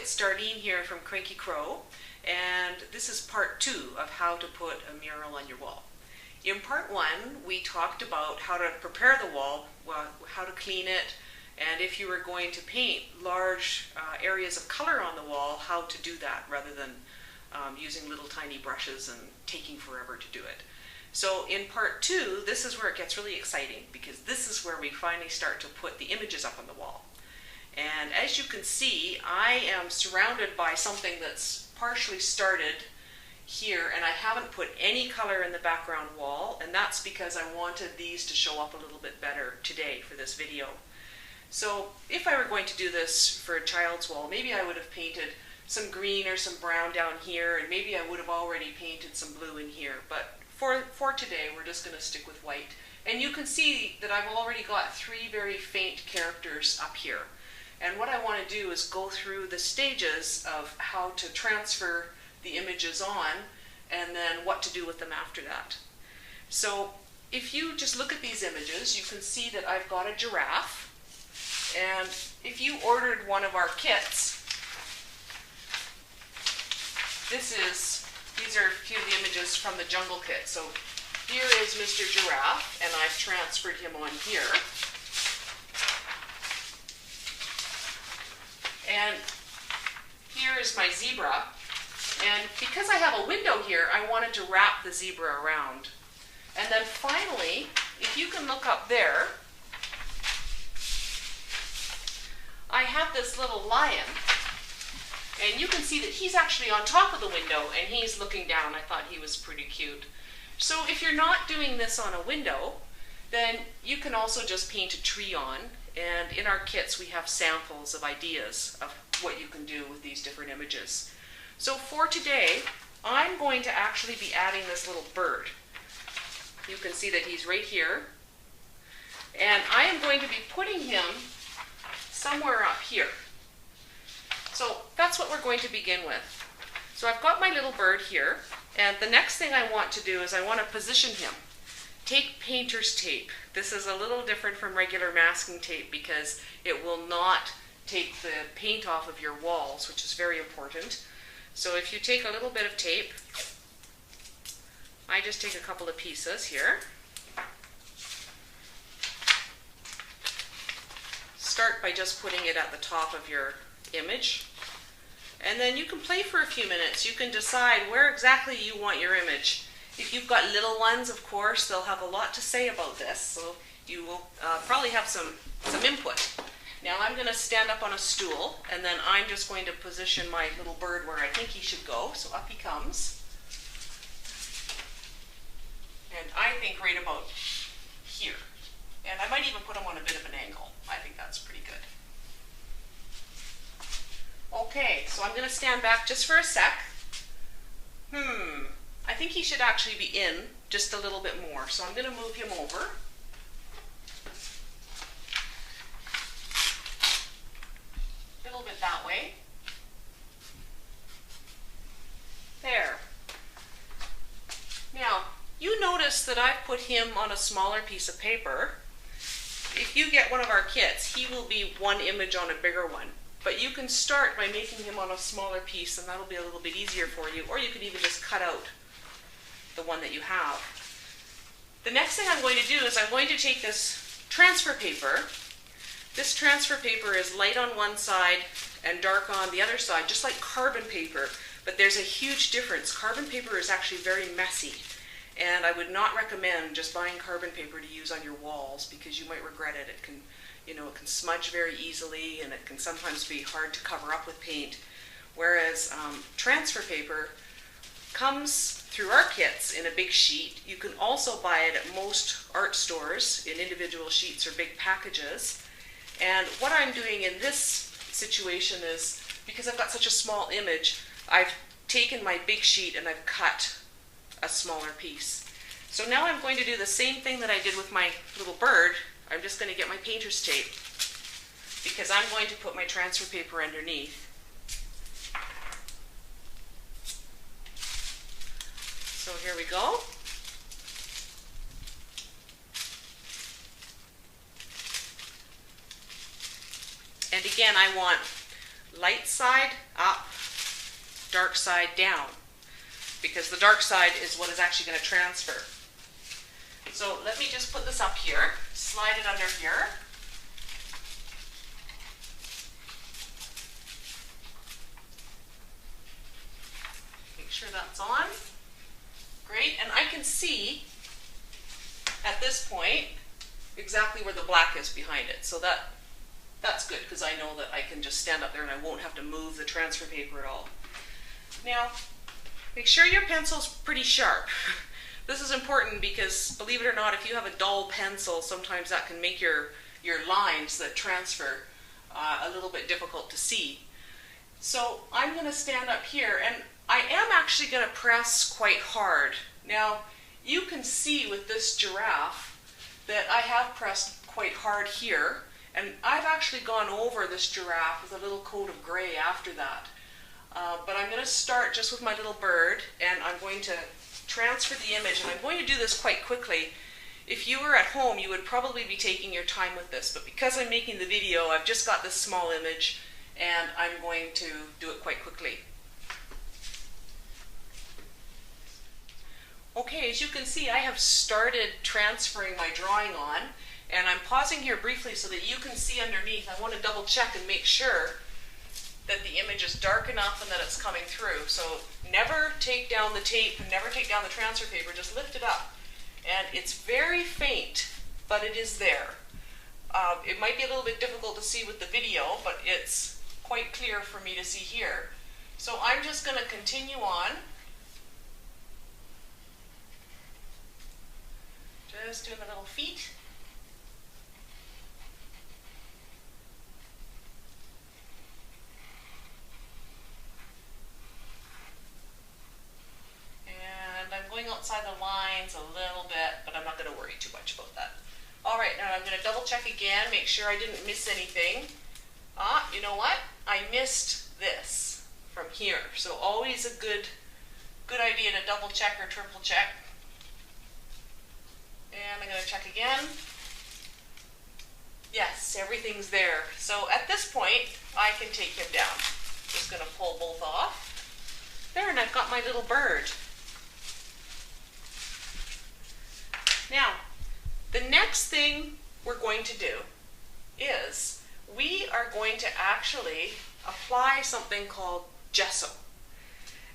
it's Darlene here from Cranky Crow, and this is part 2 of how to put a mural on your wall. In part 1, we talked about how to prepare the wall, how to clean it, and if you were going to paint large areas of color on the wall, how to do that rather than using little tiny brushes and taking forever to do it. So in part 2, this is where it gets really exciting, because this is where we finally start to put the images up on the wall. And as you can see, I am surrounded by something that's partially started here, and I haven't put any color in the background wall, and that's because I wanted these to show up a little bit better today for this video. So if I were going to do this for a child's wall, maybe I would have painted some green or some brown down here, and maybe I would have already painted some blue in here, but for today we're just going to stick with white. And you can see that I've already got 3 very faint characters up here. And what I want to do is go through the stages of how to transfer the images on and then what to do with them after that. So if you just look at these images, you can see that I've got a giraffe. And if you ordered one of our kits, these are a few of the images from the Jungle Kit. So here is Mr. Giraffe, and I've transferred him on here. And here is my zebra, and because I have a window here, I wanted to wrap the zebra around. And then finally, if you can look up there, I have this little lion, and you can see that he's actually on top of the window and he's looking down. I thought he was pretty cute. So if you're not doing this on a window, then you can also just paint a tree on. And in our kits, we have samples of ideas of what you can do with these different images. So for today, I'm going to actually be adding this little bird. You can see that he's right here. And I am going to be putting him somewhere up here. So that's what we're going to begin with. So I've got my little bird here, and the next thing I want to do is I want to position him. Take painter's tape. This is a little different from regular masking tape because it will not take the paint off of your walls, which is very important. So if you take a little bit of tape, I just take a couple of pieces here. Start by just putting it at the top of your image. And then you can play for a few minutes. You can decide where exactly you want your image. If you've got little ones, of course, they'll have a lot to say about this, so you will probably have some input. Now I'm going to stand up on a stool, and then I'm just going to position my little bird where I think he should go. So up he comes. And I think right about here. And I might even put him on a bit of an angle. I think that's pretty good. Okay, so I'm going to stand back just for a sec. I think he should actually be in just a little bit more, so I'm going to move him over. A little bit that way. There. Now, you notice that I've put him on a smaller piece of paper. If you get one of our kits, he will be one image on a bigger one. But you can start by making him on a smaller piece, and that'll be a little bit easier for you, or you could even just cut out the one that you have. The next thing I'm going to do is I'm going to take this transfer paper. This transfer paper is light on one side and dark on the other side, just like carbon paper, but there's a huge difference. Carbon paper is actually very messy, and I would not recommend just buying carbon paper to use on your walls because you might regret it. It can smudge very easily, and it can sometimes be hard to cover up with paint. Whereas transfer paper comes through our kits in a big sheet. You can also buy it at most art stores in individual sheets or big packages. And what I'm doing in this situation is, because I've got such a small image, I've taken my big sheet and I've cut a smaller piece. So now I'm going to do the same thing that I did with my little bird. I'm just going to get my painter's tape because I'm going to put my transfer paper underneath. So here we go. And again, I want light side up, dark side down, because the dark side is what is actually going to transfer. So let me just put this up here, slide it under here. Make sure that's on. Great, and I can see at this point exactly where the black is behind it. So that's good, because I know that I can just stand up there and I won't have to move the transfer paper at all. Now, make sure your pencil's pretty sharp. This is important because, believe it or not, if you have a dull pencil, sometimes that can make your lines that transfer a little bit difficult to see. So I'm going to stand up here, and I am actually going to press quite hard. Now, you can see with this giraffe that I have pressed quite hard here, and I've actually gone over this giraffe with a little coat of gray after that. But I'm going to start just with my little bird, and I'm going to transfer the image, and I'm going to do this quite quickly. If you were at home, you would probably be taking your time with this, but because I'm making the video, I've just got this small image, and I'm going to do it quite quickly. Okay, as you can see, I have started transferring my drawing on, and I'm pausing here briefly so that you can see underneath. I want to double check and make sure that the image is dark enough and that it's coming through. So never take down the tape, never take down the transfer paper, just lift it up. And it's very faint, but it is there. It might be a little bit difficult to see with the video, but it's quite clear for me to see here. So I'm just going to continue on. Just doing the little feet. I'm going outside the lines a little bit, but I'm not going to worry too much about that. All right, now I'm going to double check again, make sure I didn't miss anything. You know what? I missed this from here. So always a good idea to double check or triple check. And I'm going to check again. Yes, everything's there. So at this point, I can take him down. Just going to pull both off. There, and I've got my little bird. Now, the next thing we're going to do is we are going to actually apply something called gesso.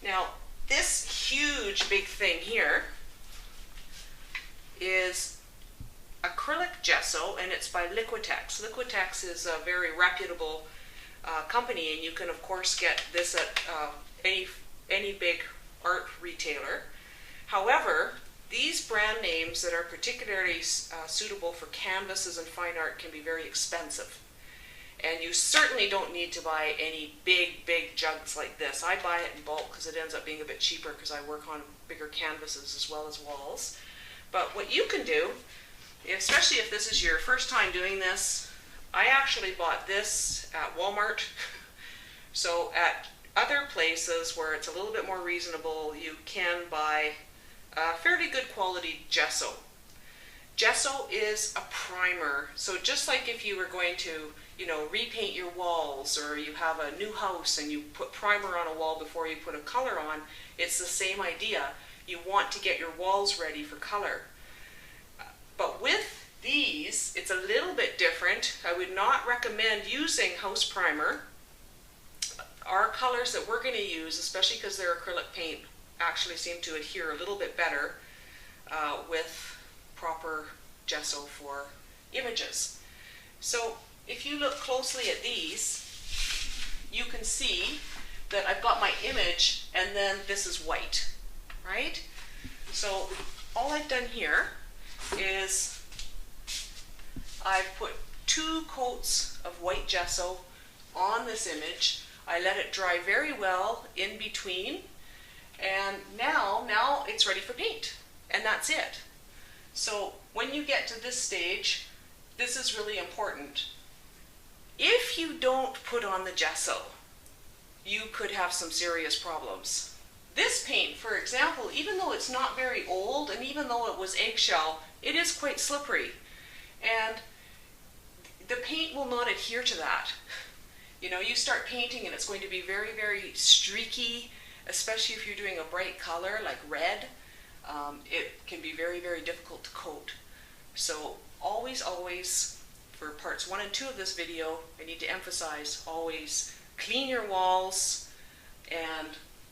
Now, this huge big thing here is acrylic gesso, and it's by Liquitex. Liquitex is a very reputable company, and you can of course get this at any big art retailer. However, these brand names that are particularly suitable for canvases and fine art can be very expensive. And you certainly don't need to buy any big jugs like this. I buy it in bulk because it ends up being a bit cheaper because I work on bigger canvases as well as walls. But what you can do, especially if this is your first time doing this, I actually bought this at Walmart. So at other places where it's a little bit more reasonable, you can buy fairly good quality gesso. Gesso is a primer. So just like if you were going to, repaint your walls, or you have a new house and you put primer on a wall before you put a color on, it's the same idea. You want to get your walls ready for color. But with these, it's a little bit different. I would not recommend using house primer. Our colors that we're going to use, especially because they're acrylic paint, actually seem to adhere a little bit better with proper gesso for images. So if you look closely at these, you can see that I've got my image and then this is white, right? So all I've done here is I've put 2 coats of white gesso on this image. I let it dry very well in between, and now it's ready for paint, and that's it. So when you get to this stage, this is really important. If you don't put on the gesso, you could have some serious problems. This paint, for example, even though it's not very old, and even though it was eggshell, it is quite slippery. And the paint will not adhere to that. You know, you start painting and it's going to be very, very streaky, especially if you're doing a bright color like red. It can be very, very difficult to coat. So always, always, for parts 1 and 2 of this video, I need to emphasize, always clean your walls and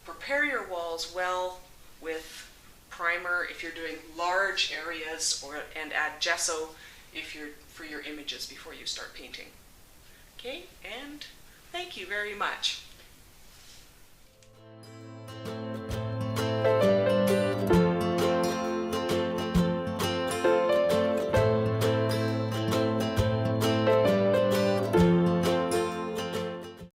prepare your walls well with primer if you're doing large areas, and add gesso for your images before you start painting. Okay, and thank you very much.